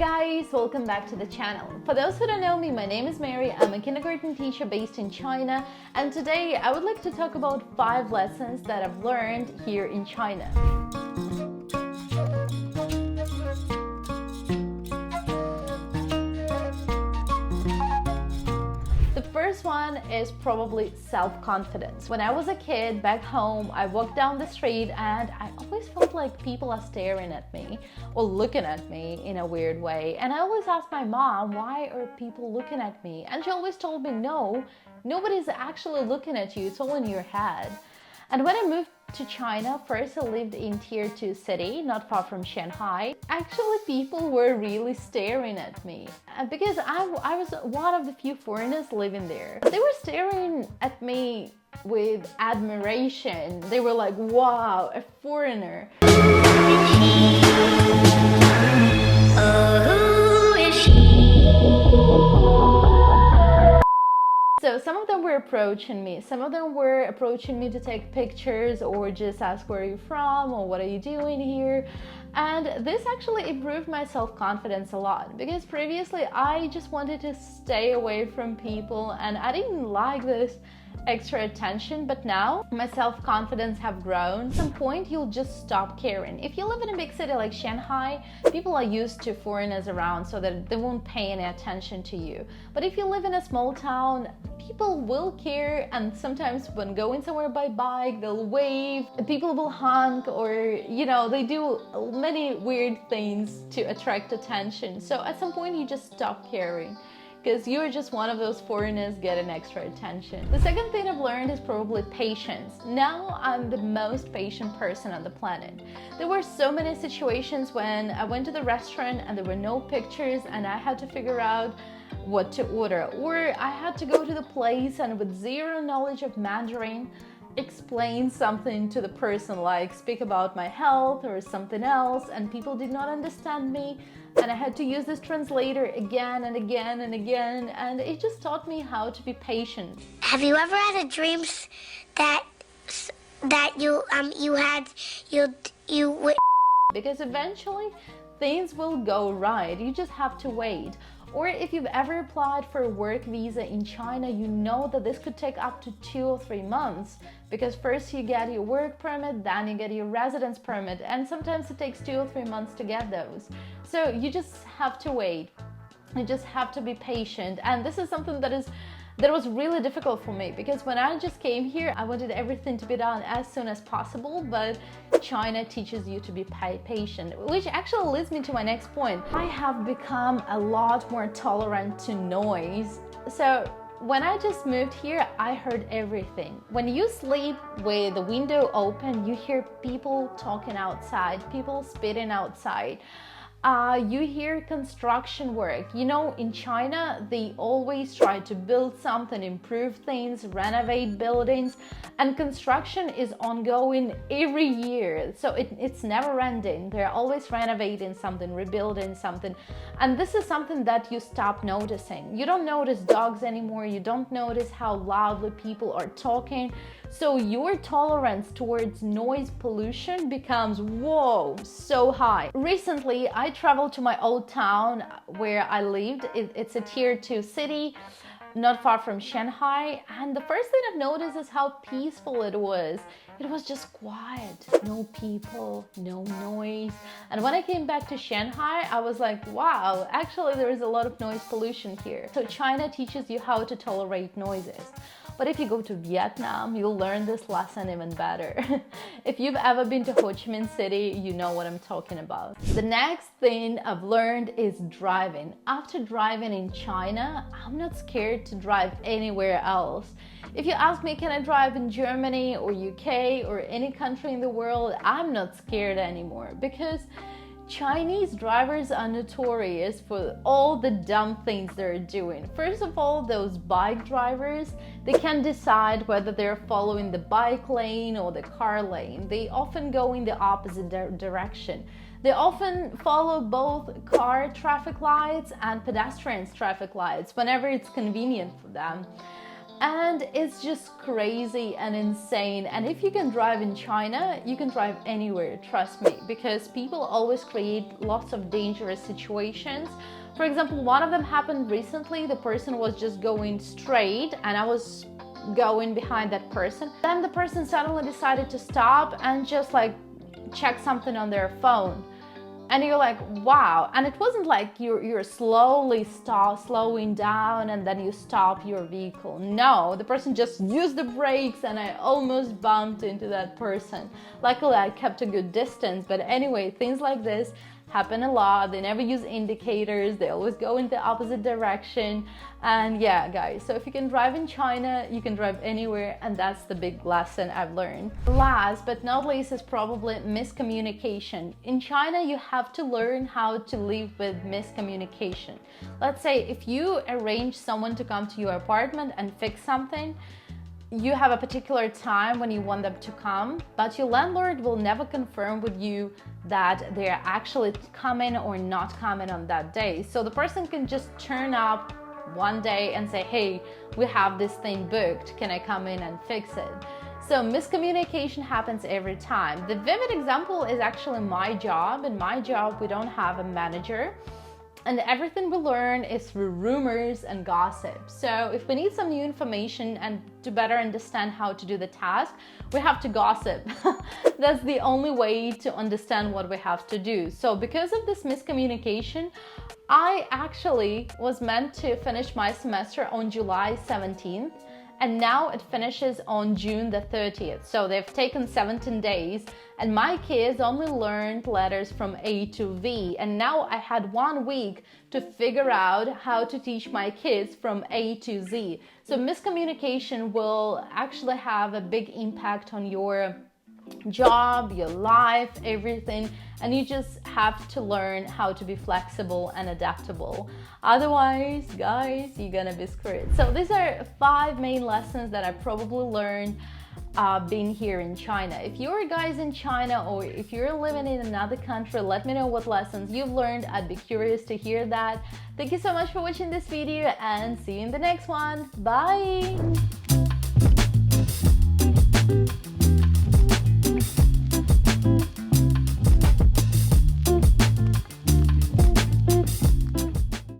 guys, welcome back to the channel. For those who don't know me, my name is Mary. I'm a kindergarten teacher based in China, and today I would like to talk about 5 lessons that I've learned here in China. The first one is probably self-confidence. When I was a kid back home, I walked down the street and I always felt like people are staring at me or looking at me in a weird way. And I always asked my mom, why are people looking at me? And she always told me, no, nobody's actually looking at you, it's all in your head. And when I moved to China, first I lived in tier 2 city, not far from Shanghai. Actually, people were really staring at me because I was one of the few foreigners living there. They were staring at me with admiration. They were like, wow, a foreigner. So some of them were approaching me. Some of them were approaching me to take pictures or just ask where are you from or what are you doing here. And this actually improved my self-confidence a lot because previously I just wanted to stay away from people and I didn't like this extra attention, but now my self-confidence have grown. At some point you'll just stop caring. If you live in a big city like Shanghai, people are used to foreigners around so that they won't pay any attention to you. But if you live in a small town, people will care, and sometimes when going somewhere by bike, they'll wave, people will honk, or they do many weird things to attract attention. So at some point you just stop caring, because you're just one of those foreigners getting extra attention. The second thing I've learned is probably patience. Now I'm the most patient person on the planet. There were so many situations when I went to the restaurant and there were no pictures and I had to figure out what to order, or I had to go to the place and with zero knowledge of Mandarin explain something to the person, like speak about my health or something else, and people did not understand me, and I had to use this translator again and again and again, and it just taught me how to be patient. Have you ever had a dream that Because eventually things will go right, you just have to wait. Or if you've ever applied for a work visa in China, you know that this could take up to 2 or 3 months, because first you get your work permit, then you get your residence permit, and sometimes it takes 2 or 3 months to get those. So you just have to wait. You just have to be patient. And this is something that was really difficult for me, because when I just came here, I wanted everything to be done as soon as possible, but China teaches you to be patient, which actually leads me to my next point. I have become a lot more tolerant to noise. So when I just moved here, I heard everything. When you sleep with the window open, you hear people talking outside, people spitting outside. You hear construction work. In China, they always try to build something, improve things, renovate buildings, and construction is ongoing every year. So it's never ending. They're always renovating something, rebuilding something. And this is something that you stop noticing. You don't notice dogs anymore. You don't notice how loudly people are talking. So your tolerance towards noise pollution becomes, whoa, so high. Recently, I traveled to my old town where I lived. It's a tier 2 city, not far from Shanghai. And the first thing I've noticed is how peaceful it was. It was just quiet, no people, no noise. And when I came back to Shanghai, I was like, wow, actually there is a lot of noise pollution here. So China teaches you how to tolerate noises. But if you go to Vietnam, you'll learn this lesson even better. If you've ever been to Ho Chi Minh City, you know what I'm talking about. The next thing I've learned is driving. After driving in China, I'm not scared to drive anywhere else. If you ask me, can I drive in Germany or UK or any country in the world, I'm not scared anymore, because Chinese drivers are notorious for all the dumb things they're doing. First of all, those bike drivers, they can decide whether they're following the bike lane or the car lane. They often go in the opposite direction. They often follow both car traffic lights and pedestrians traffic lights whenever it's convenient for them. And it's just crazy and insane. And if you can drive in China, you can drive anywhere, trust me, because people always create lots of dangerous situations. For example, one of them happened recently. The person was just going straight and I was going behind that person. Then the person suddenly decided to stop and just like check something on their phone. And you're like, wow. And it wasn't like you're slowing down and then you stop your vehicle. No, the person just used the brakes and I almost bumped into that person. Luckily, I kept a good distance. But anyway, things like this happen a lot. They never use indicators. They always go in the opposite direction. And yeah, guys, so if you can drive in China, you can drive anywhere, and that's the big lesson I've learned. Last but not least is probably miscommunication. In China, you have to learn how to live with miscommunication. Let's say if you arrange someone to come to your apartment and fix something, you have a particular time when you want them to come, but your landlord will never confirm with you that they're actually coming or not coming on that day. So the person can just turn up one day and say, hey, we have this thing booked, can I come in and fix it? So miscommunication happens every time. The vivid example is actually my job. In my job, we don't have a manager. And everything we learn is through rumors and gossip. So if we need some new information and to better understand how to do the task, we have to gossip. That's the only way to understand what we have to do. So because of this miscommunication, I actually was meant to finish my semester on July 17th. And now it finishes on June the 30th. So they've taken 17 days and my kids only learned letters from A to V. And now I had 1 week to figure out how to teach my kids from A to Z. So miscommunication will actually have a big impact on your job, your life, everything, and you just have to learn how to be flexible and adaptable. Otherwise, guys, you're gonna be screwed. So these are 5 main lessons that I probably learned being here in China. If you're guys in China or if you're living in another country, let me know what lessons you've learned. I'd be curious to hear that. Thank you so much for watching this video and see you in the next one. Bye.